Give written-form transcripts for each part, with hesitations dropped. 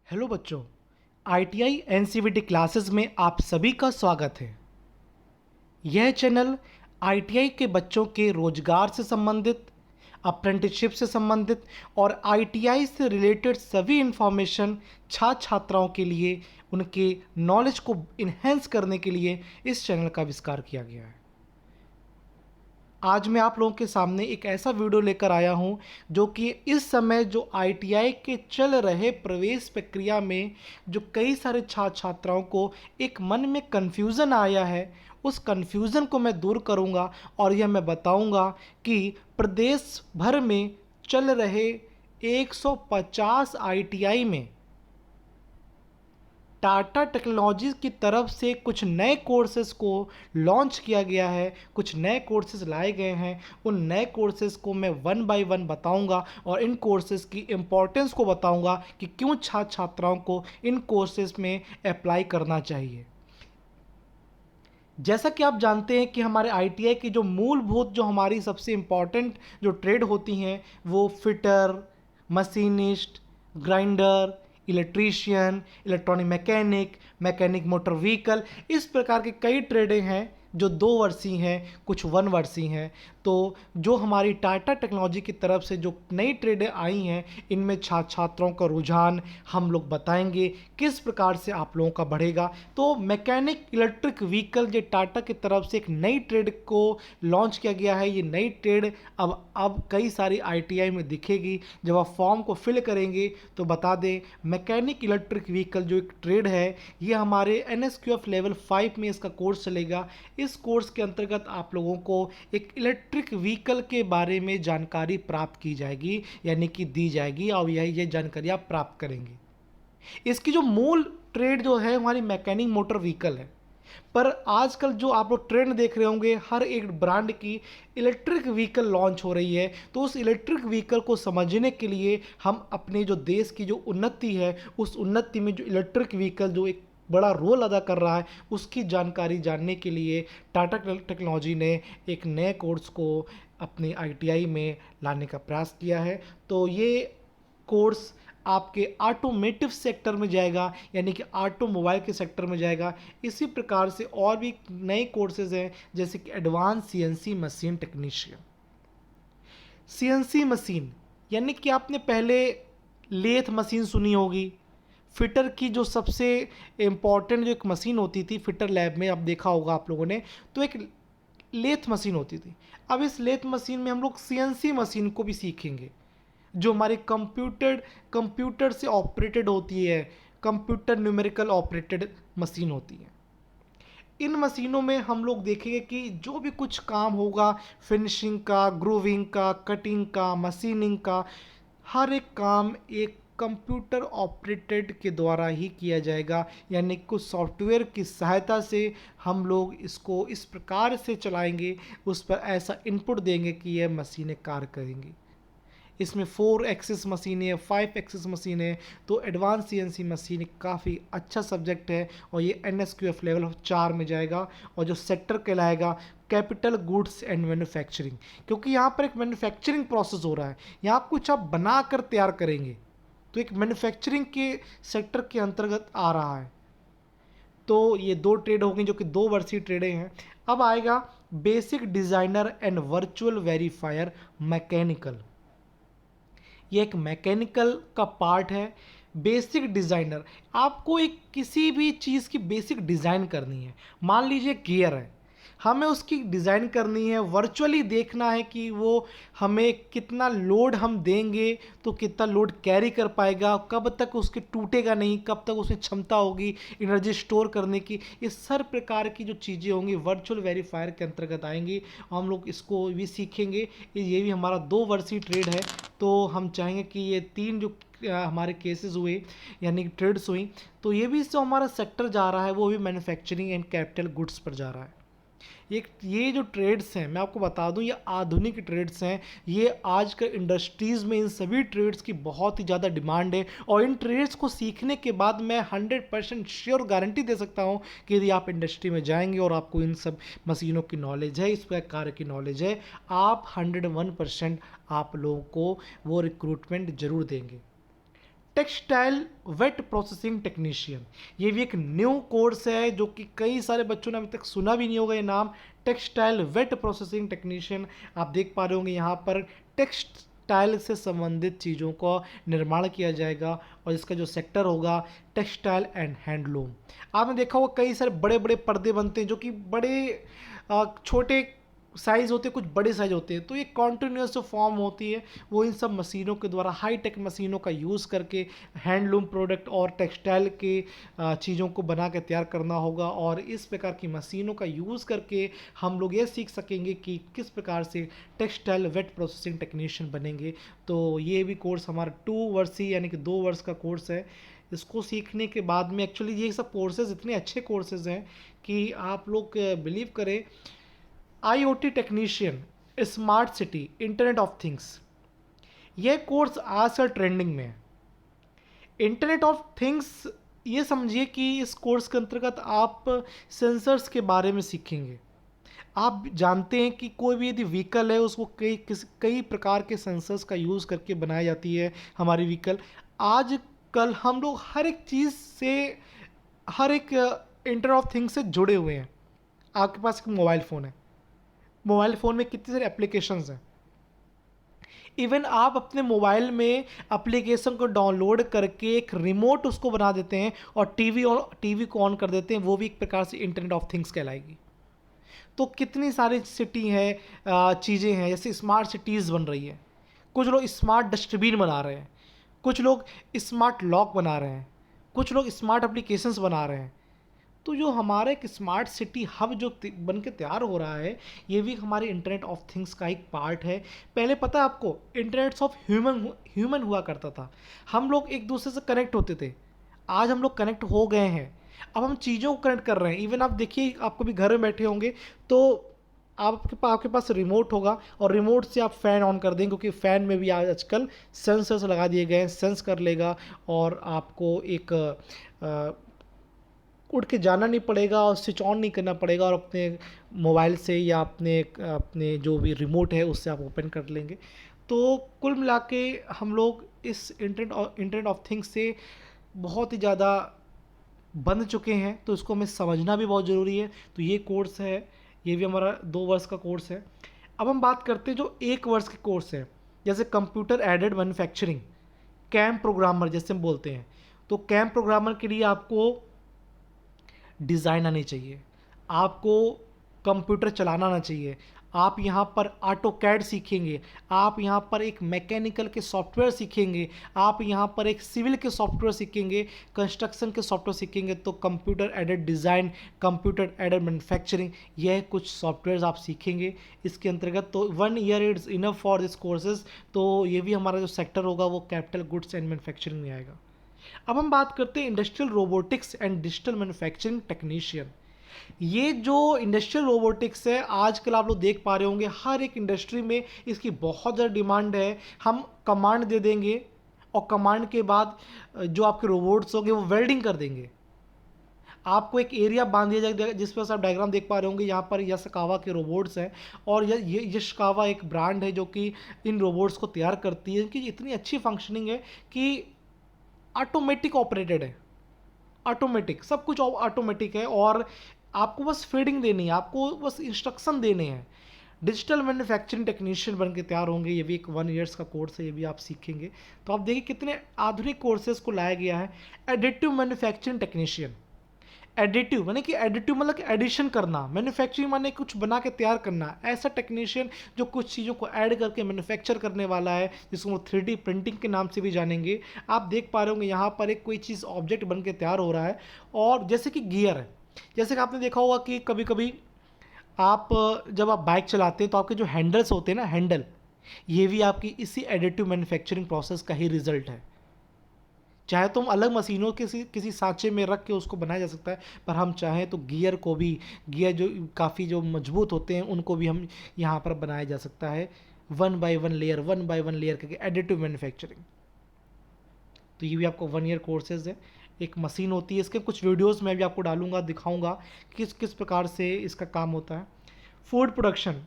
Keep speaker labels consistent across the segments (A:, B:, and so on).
A: Hello बच्चों, ITI NCVT classes में आप सभी का स्वागत है। यह चैनल आईटीआई के बच्चों के रोजगार से संबंधित, अप्रेंटिसशिप से संबंधित और आईटीआई से रिलेटेड सभी इंफॉर्मेशन छात्र छात्राओं के लिए उनके नॉलेज को इन्हेंस करने के लिए इस चैनल का आविष्कार किया गया है। आज मैं आप लोगों के सामने एक ऐसा वीडियो लेकर आया हूं जो कि इस समय जो आईटीआई के चल रहे प्रवेश प्रक्रिया में जो कई सारे छात्र छात्राओं को एक मन में कन्फ्यूज़न आया है, उस कन्फ्यूज़न को मैं दूर करूंगा और यह मैं बताऊंगा कि प्रदेश भर में चल रहे 150 आईटीआई में टाटा टेक्नोलॉजीज की तरफ से कुछ नए कोर्सेज को लॉन्च किया गया है, कुछ नए कोर्सेज लाए गए हैं। उन नए कोर्सेज को मैं वन बाय वन बताऊंगा और इन कोर्सेज की इम्पोर्टेंस को बताऊंगा कि क्यों छात्र छात्राओं को इन कोर्सेज में अप्लाई करना चाहिए। जैसा कि आप जानते हैं कि हमारे आईटीआई की जो मूलभूत जो हमारी सबसे इम्पॉर्टेंट जो ट्रेड होती हैं वो fitter, machinist, grinder, electrician, electronic mechanic, mechanic motor vehicle, इस प्रकार के कई ट्रेडें हैं जो 2 वर्षीय हैं, कुछ 1 वर्षीय हैं। तो जो हमारी टाटा टेक्नोलॉजी की तरफ से जो नई ट्रेडें आई हैं, इनमें छात्र छात्राओं का रुझान हम लोग बताएंगे किस प्रकार से आप लोगों का बढ़ेगा। तो मैकेनिक इलेक्ट्रिक व्हीकल जो टाटा की तरफ से एक नई ट्रेड को लॉन्च किया गया है, ये नई ट्रेड अब कई सारी आईटीआई में दिखेगी। जब आप फॉर्म को फिल करेंगे तो बता दें, मैकेनिक इलेक्ट्रिक व्हीकल जो एक ट्रेड है, ये हमारे एनएसक्यूएफ लेवल 5 में इसका कोर्स चलेगा। इस कोर्स के अंतर्गत आप लोगों को एक इलेक्ट्रिक व्हीकल के बारे में जानकारी प्राप्त की जाएगी, यानी कि दी जाएगी और यह जानकारी आप प्राप्त करेंगे। इसकी जो मूल ट्रेड जो है हमारी मैकेनिक मोटर व्हीकल है, पर आजकल जो आप लोग ट्रेंड देख रहे होंगे, हर एक ब्रांड की इलेक्ट्रिक व्हीकल लॉन्च हो रही है। तो उस इलेक्ट्रिक व्हीकल को समझने के लिए हम अपने जो देश की जो उन्नति है, उस उन्नति में जो इलेक्ट्रिक व्हीकल जो एक बड़ा रोल अदा कर रहा है, उसकी जानकारी जानने के लिए टाटा टेक्नोलॉजी ने एक नए कोर्स को अपने आईटीआई में लाने का प्रयास किया है। तो ये कोर्स आपके ऑटोमेटिव सेक्टर में जाएगा, यानी कि ऑटोमोबाइल के सेक्टर में जाएगा। इसी प्रकार से और भी नए कोर्सेज हैं, जैसे कि advance CNC machine technician. CNC machine यानी कि आपने पहले लेथ मशीन सुनी होगी। फिटर की जो सबसे इम्पॉर्टेंट जो एक मशीन होती थी फिटर लैब में, अब देखा होगा आप लोगों ने, तो एक लेथ मशीन होती थी। अब इस लेथ मशीन में हम लोग सीएनसी मशीन को भी सीखेंगे, जो हमारे कंप्यूटर से ऑपरेटेड होती है, कंप्यूटर न्यूमेरिकल ऑपरेटेड मशीन होती है। इन मशीनों में हम लोग देखेंगे कि जो भी कुछ काम होगा, फिनिशिंग का, ग्रूविंग का, कटिंग का, मशीनिंग का, हर एक काम एक कंप्यूटर ऑपरेटेड के द्वारा ही किया जाएगा, यानी कुछ सॉफ्टवेयर की सहायता से हम लोग इसको इस प्रकार से चलाएंगे, उस पर ऐसा इनपुट देंगे कि यह मशीनें कार्य करेंगी। इसमें 4 एक्सिस मशीन है, 5 एक्सिस मशीन है। तो एडवांस सीएनसी मशीन काफ़ी अच्छा सब्जेक्ट है और ये एनएसक्यूएफ लेवल 4 में जाएगा। और जो सेक्टर कहलाएगा कैपिटल गुड्स एंड मैन्युफैक्चरिंग, क्योंकि यहाँ पर एक मैन्युफैक्चरिंग प्रोसेस हो रहा है। यहाँ कुछ आप बना कर तैयार करेंगे, तो एक मैन्युफैक्चरिंग के सेक्टर के अंतर्गत आ रहा है। तो ये 2 ट्रेड हो गई जो कि 2 वर्षीय ट्रेडें हैं। अब आएगा basic designer and virtual verifier mechanical. ये एक मैकेनिकल का पार्ट है। बेसिक डिज़ाइनर, आपको एक किसी भी चीज़ की बेसिक डिज़ाइन करनी है। मान लीजिए गियर है, हमें उसकी डिज़ाइन करनी है, वर्चुअली देखना है कि वो हमें कितना लोड हम देंगे तो कितना लोड कैरी कर पाएगा, कब तक उसके टूटेगा नहीं, कब तक उसमें क्षमता होगी एनर्जी स्टोर करने की। ये सर प्रकार की जो चीज़ें होंगी वर्चुअल वेरीफायर के अंतर्गत आएंगी। हम लोग इसको भी सीखेंगे। ये भी हमारा 2 वर्षीय ट्रेड है। तो हम चाहेंगे कि ये 3 जो हमारे केसेस हुए, यानी कि ट्रेड्स हुई, तो ये भी जो हमारा सेक्टर जा रहा है वो भी मैन्युफैक्चरिंग एंड कैपिटल गुड्स पर जा रहा है। ये जो ट्रेड्स हैं, मैं आपको बता दूं, ये आधुनिक ट्रेड्स हैं। ये आज के इंडस्ट्रीज़ में इन सभी ट्रेड्स की बहुत ही ज़्यादा डिमांड है। और इन ट्रेड्स को सीखने के बाद मैं 100% श्योर गारंटी दे सकता हूं कि यदि आप इंडस्ट्री में जाएंगे और आपको इन सब मशीनों की नॉलेज है, इस प्रकार की नॉलेज है, आप 101% आप लोगों को वो रिक्रूटमेंट जरूर देंगे। Textile wet processing technician. ये भी एक न्यू कोर्स है जो कि कई सारे बच्चों ने अभी तक सुना भी नहीं होगा ये नाम, टेक्सटाइल वेट प्रोसेसिंग टेक्नीशियन। आप देख पा रहे होंगे यहाँ पर टेक्सटाइल से संबंधित चीज़ों का निर्माण किया जाएगा और इसका जो सेक्टर होगा टेक्सटाइल एंड हैंडलूम। आपने देखा होगा कई सारे बड़े बड़े पर्दे बनते हैं जो कि बड़े छोटे साइज़ होते हैं, कुछ बड़े साइज होते हैं। तो ये कॉन्टिन्यूस जो फॉर्म होती है वो इन सब मशीनों के द्वारा, हाई टेक मशीनों का यूज़ करके हैंडलूम प्रोडक्ट और टेक्सटाइल के चीज़ों को बना के तैयार करना होगा। और इस प्रकार की मशीनों का यूज़ करके हम लोग ये सीख सकेंगे कि किस प्रकार से टेक्सटाइल वेट प्रोसेसिंग टेक्नीशियन बनेंगे। तो ये भी कोर्स हमारा 2 वर्षीय यानी कि 2 वर्ष का कोर्स है। इसको सीखने के बाद में एक्चुअली ये सब कोर्सेज़ इतने अच्छे कोर्सेज़ हैं कि आप लोग बिलीव करें, IoT technician, smart city, internet of things, ये कोर्स आजकल ट्रेंडिंग में है। इंटरनेट ऑफ थिंग्स ये समझिए कि इस कोर्स के अंतर्गत आप सेंसर्स के बारे में सीखेंगे। आप जानते हैं कि कोई भी यदि व्हीकल है उसको कई प्रकार के सेंसर्स का यूज़ करके बनाई जाती है हमारी व्हीकल। आज कल हम लोग हर एक चीज़ से, हर एक इंटरनेट ऑफ थिंग्स से जुड़े हुए हैं। आपके पास एक मोबाइल फ़ोन है, मोबाइल फ़ोन में कितने सारे एप्लीकेशंस हैं। इवन आप अपने मोबाइल में एप्लीकेशन को डाउनलोड करके एक रिमोट उसको बना देते हैं और टीवी को ऑन कर देते हैं, वो भी एक प्रकार से इंटरनेट ऑफ थिंग्स कहलाएगी। तो कितनी सारी सिटी है, चीज़ें हैं, जैसे स्मार्ट सिटीज़ बन रही है, कुछ लोग स्मार्ट डस्टबिन बना रहे हैं, कुछ लोग स्मार्ट लॉक बना रहे हैं, कुछ लोग स्मार्ट एप्लीकेशंस बना रहे हैं। तो जो हमारा एक स्मार्ट सिटी हब जो बन के तैयार हो रहा है, ये भी हमारे इंटरनेट ऑफ थिंग्स का एक पार्ट है। पहले पता है आपको, इंटरनेट्स ऑफ ह्यूमन हुआ करता था, हम लोग एक दूसरे से कनेक्ट होते थे। आज हम लोग कनेक्ट हो गए हैं, अब हम चीज़ों को कनेक्ट कर रहे हैं। इवन आप देखिए, आप कभी घर में बैठे होंगे तो आपके पास रिमोट होगा और रिमोट से आप फ़ैन ऑन कर देंगे, क्योंकि फ़ैन में भी आजकल सेंसर्स लगा दिए गए हैं, सेंस कर लेगा और आपको एक उठ के जाना नहीं पड़ेगा और स्विच ऑन नहीं करना पड़ेगा, और अपने मोबाइल से या अपने जो भी रिमोट है उससे आप ओपन कर लेंगे। तो कुल मिला के हम लोग इस इंटरनेट ऑफ थिंग्स से बहुत ही ज़्यादा बंध चुके हैं, तो इसको हमें समझना भी बहुत ज़रूरी है। तो ये कोर्स है, ये भी हमारा 2 वर्ष का कोर्स है। अब हम बात करते हैं जो 1 वर्ष के कोर्स है, जैसे computer aided manufacturing, CAM programmer जैसे हम बोलते हैं। तो कैम प्रोग्रामर के लिए आपको डिज़ाइन आनी चाहिए, आपको कंप्यूटर चलाना आना चाहिए, आप यहाँ पर ऑटो कैड सीखेंगे, आप यहाँ पर एक मैकेनिकल के सॉफ्टवेयर सीखेंगे, आप यहाँ पर एक सिविल के सॉफ्टवेयर सीखेंगे, कंस्ट्रक्शन के सॉफ्टवेयर सीखेंगे। तो computer aided design, computer aided manufacturing, यह कुछ सॉफ्टवेयर्स आप सीखेंगे इसके अंतर्गत। तो 1 year is enough for this courses. तो ये भी हमारा जो सेक्टर होगा वो कैपिटल गुड्स एंड मैन्युफैक्चरिंग में आएगा। अब हम बात करते हैं industrial robotics and digital manufacturing technician. ये जो इंडस्ट्रियल रोबोटिक्स है, आजकल आप लोग देख पा रहे होंगे हर एक इंडस्ट्री में इसकी बहुत ज़्यादा डिमांड है। हम कमांड दे देंगे और कमांड के बाद जो आपके रोबोट्स होंगे वो वेल्डिंग कर देंगे। आपको एक एरिया बांध दिया जाएगा, जिस पर आप डायग्राम देख पा रहे होंगे, यहाँ पर यशकावा के रोबोट्स हैं और ये यशकावा एक ब्रांड है जो कि इन रोबोट्स को तैयार करती है। इनकी इतनी अच्छी फंक्शनिंग है कि ऑटोमेटिक ऑपरेटेड है, ऑटोमेटिक, सब कुछ ऑटोमेटिक है और आपको बस फीडिंग देनी है, आपको बस इंस्ट्रक्शन देने हैं। डिजिटल मैन्युफैक्चरिंग टेक्नीशियन बन के तैयार होंगे। ये भी एक 1 ईयर्स का कोर्स है, ये भी आप सीखेंगे। तो आप देखिए कितने आधुनिक कोर्सेज को लाया गया है। एडिटिव मैन्युफैक्चरिंग टेक्नीशियन, एडिटिव माने कि एडिटिव मतलब कि एडिशन करना, मैन्युफैक्चरिंग माने कुछ बना के तैयार करना। ऐसा टेक्नीशियन जो कुछ चीज़ों को ऐड करके मैन्युफैक्चर करने वाला है, जिसको वो 3D प्रिंटिंग के नाम से भी जानेंगे। आप देख पा रहे होंगे यहाँ पर एक कोई चीज़ ऑब्जेक्ट बन के तैयार हो रहा है, और जैसे कि गियर है, जैसे कि आपने देखा होगा कि कभी कभी आप जब आप बाइक चलाते हैं तो आपके जो हैंडल्स होते हैं ना, हैंडल, ये भी आपकी इसी एडिटिव मैन्युफैक्चरिंग प्रोसेस का ही रिजल्ट है। चाहे तो हम अलग मशीनों के किसी सांचे में रख के उसको बनाया जा सकता है, पर हम चाहें तो गियर को भी, गियर जो काफ़ी जो मजबूत होते हैं उनको भी हम यहाँ पर बनाया जा सकता है। 1 by 1 लेयर करके एडिटिव मैन्युफैक्चरिंग। तो ये भी आपको 1 ईयर कोर्सेज है। एक मशीन होती है, इसके कुछ वीडियोस मैं भी आपको डालूंगा, दिखाऊंगा किस किस प्रकार से इसका काम होता है। फूड प्रोडक्शन,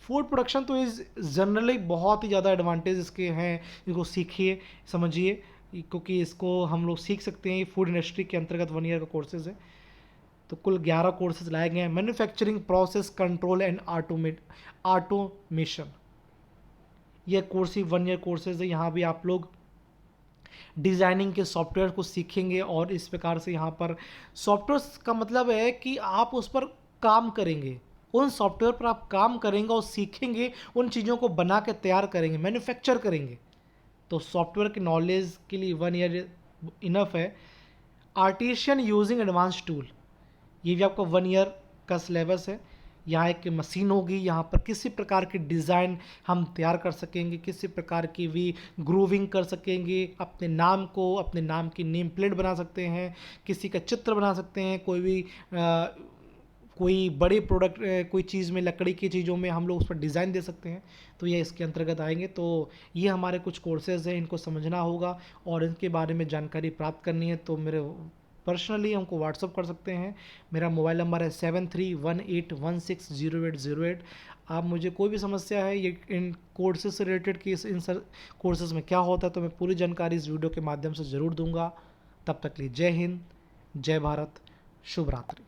A: फूड प्रोडक्शन तो इस जनरली बहुत ही ज़्यादा एडवांटेज इसके हैं, इनको सीखिए, समझिए। क्योंकि इसको हम लोग सीख सकते हैं। फूड इंडस्ट्री के अंतर्गत 1 ईयर का कोर्सेज है। तो कुल 11 कोर्सेज लाए गए हैं। Manufacturing process control and automation, यह कोर्स ही 1 ईयर कोर्सेज है। यहाँ भी आप लोग डिज़ाइनिंग के सॉफ्टवेयर को सीखेंगे और इस प्रकार से यहाँ पर सॉफ्टवेयर का मतलब है कि आप उस पर काम करेंगे, उन सॉफ्टवेयर पर आप काम करेंगे और सीखेंगे, उन चीज़ों को बना के तैयार करेंगे, मैन्युफैक्चर करेंगे। तो सॉफ्टवेयर के नॉलेज के लिए 1 ईयर इनफ है। आर्टिशियन यूजिंग एडवांस टूल, ये भी आपका 1 ईयर का सिलेबस है। यहाँ एक मशीन होगी, यहाँ पर किसी प्रकार की डिज़ाइन हम तैयार कर सकेंगे, किसी प्रकार की भी ग्रूविंग कर सकेंगे, अपने नाम को, अपने नाम की नेम प्लेट बना सकते हैं, किसी का चित्र बना सकते हैं, कोई बड़े प्रोडक्ट, कोई चीज़ में, लकड़ी की चीज़ों में हम लोग उस पर डिज़ाइन दे सकते हैं। तो ये इसके अंतर्गत आएंगे। तो ये हमारे कुछ कोर्सेज़ हैं, इनको समझना होगा और इनके बारे में जानकारी प्राप्त करनी है तो मेरे पर्सनली हमको व्हाट्सअप कर सकते हैं। मेरा मोबाइल नंबर है 7318160808। आप मुझे कोई भी समस्या है ये इन कोर्सेज से रिलेटेड कि इन कोर्सेज में क्या होता है, तो मैं पूरी जानकारी इस वीडियो के माध्यम से ज़रूर दूंगा। तब तक के लिए जय हिंद, जय भारत, शुभ रात्रि।